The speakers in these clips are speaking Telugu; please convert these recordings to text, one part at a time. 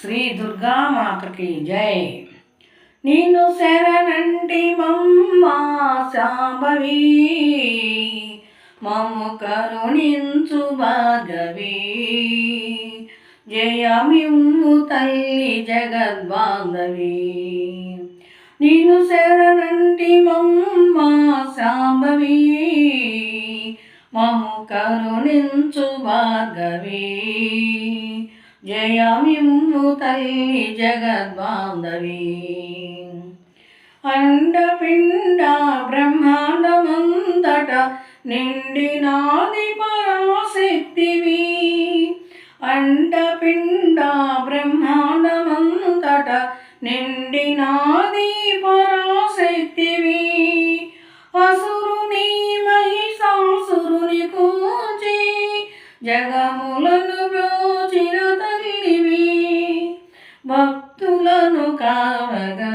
శ్రీ దుర్గామాతకి జై. నేను శరణంటి మమ్మా శాంభవి, మమ్ము కరుణించు భాగవి. జయమిమ్ము తల్లి జగద్బాంధవి. నేను శరణంటి మమ్మా శాంభవి, మమ్ము కరుణించు భాగవి. జయమిమ్ము తల్లి జగద్బాంధవి. అండపిండ బ్రహ్మాండమంతట నిండినాది పరాశక్తివి. అండపిండ బ్రహ్మాండమంతట నిండినాది పరాశక్తివి. అసురుని మహిషాసురుని కూచి జగములను బ్రోచిన తల్లివి. భక్తులను కావగా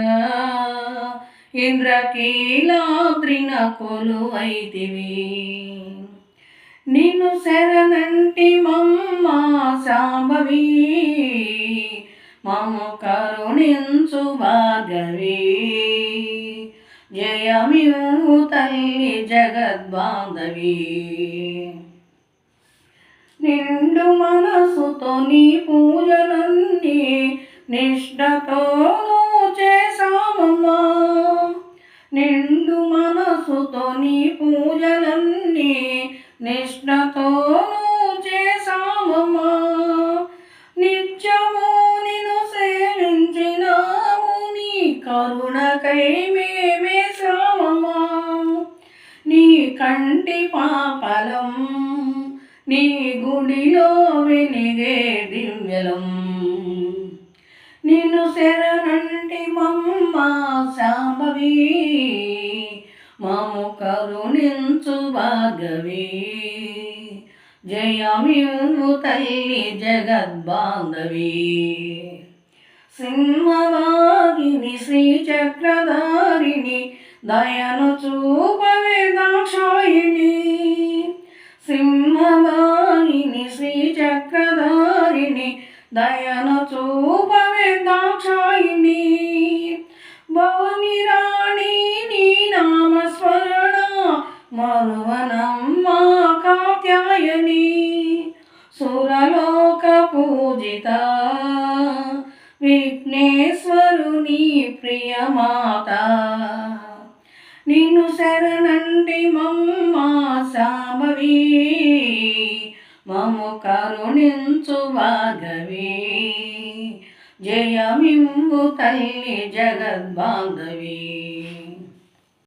ఇంద్రకీలాద్రిన కొలువైతివి. నిన్ను శరణంటి మమ్మా శాంభవి, మమ్ము కరుణించు భాగవి. జయమిమ్ము తల్లి జగద్బాంధవి. నిండు మనసుతో నీ పూజలన్నీ నిష్ఠతో చేశామమ్మా. నిండు మనసుతో నీ పూజలన్నీ నిష్ఠతో చేశామమ్మా. నిత్యము నిన్ను సేవించినాము, నీ కరుణకై మేమేశామమ్మా. నీ కంటి పాపలం, నీ గుడిలో వెలిగే దివ్యలం. నిన్ను శరణంటి మమ్మా శాంభవి, మమ్ము కరుణించు భాగవి. జయమిమ్ము తల్లి జగద్బాంధవి. సింహవాగిని శ్రీచక్రధారిణి, దయను చూపవే దాక్షాయిణి. సింహవాగిని శ్రీచక్రధారిణి, దయను చూపవే దాక్షాయిణి. భవని రాణి నీ నామస్మరణ మరువనమ్మా కాత్యాయని. సురలోక పూజిత విఘ్నేశ్వరుని ప్రియమాత. నిన్ను శరణంటి మమ్మా శాంభవి, మమ్ము కరుణించు భాగవి. జయమిమ్ము తల్లి జగద్బాంధవి.